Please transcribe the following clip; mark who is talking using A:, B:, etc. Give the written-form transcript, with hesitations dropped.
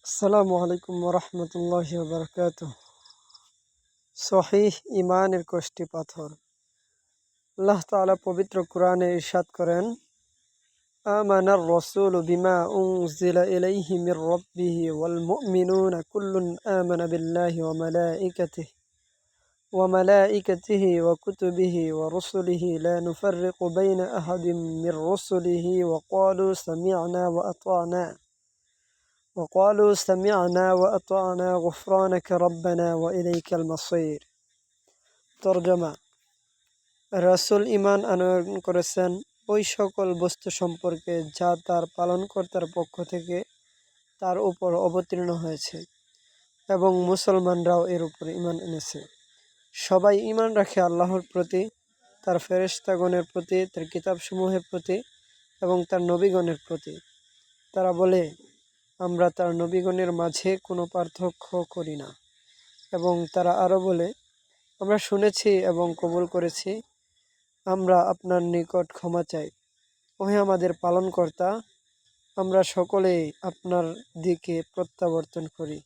A: আসসালামু আলাইকুম ওরহমতুল্লাহি ওয়াবারাকাতুহ। সহিহ ইমানের কষ্টি পাথর। আল্লাহ তাআলা পবিত্র কোরআনে ইরশাদ করেন, আমানার রাসূলু বিমা উনজিলা ইলাইহি মির রাব্বিহি ওয়াল মুমিনুনা কুল্লুন আমানা বিল্লাহি ওয়া মালাইকাতিহি ওয়া কুতুবিহি ওয়া রুসুলিহি লা নুফাররিকু বাইনা আহাদিম মির রুসুলিহি ওয়া ক্বালু সামি'না ওয়া আতা'না وقالوا سمعنا وأطعنا غفرانك ربنا وإليك المصير। তরজমা: রাসূল ঈমান আনয়ন করেছেন ওই সকল বস্তু সম্পর্কে যা তার পালনকর্তার পক্ষ থেকে তার উপর অবতীর্ণ হয়েছে, এবং মুসলমানরাও এর উপর ঈমান এনেছে। সবাই ঈমান রাখে আল্লাহর প্রতি, তার ফেরেশতাগণের প্রতি, তার কিতাবসমূহের প্রতি এবং তার নবীগণের প্রতি। তারা বলে, আমরা তার নবীগণের মাঝে কোনো পার্থক্য করি না। এবং তারা আরও বলে, আমরা শুনেছি এবং কবুল করেছি, আমরা আপনার নিকট ক্ষমা চাই। ওহে আমাদের পালনকর্তা, আমরা সকলেই আপনার দিকে প্রত্যাবর্তন করি।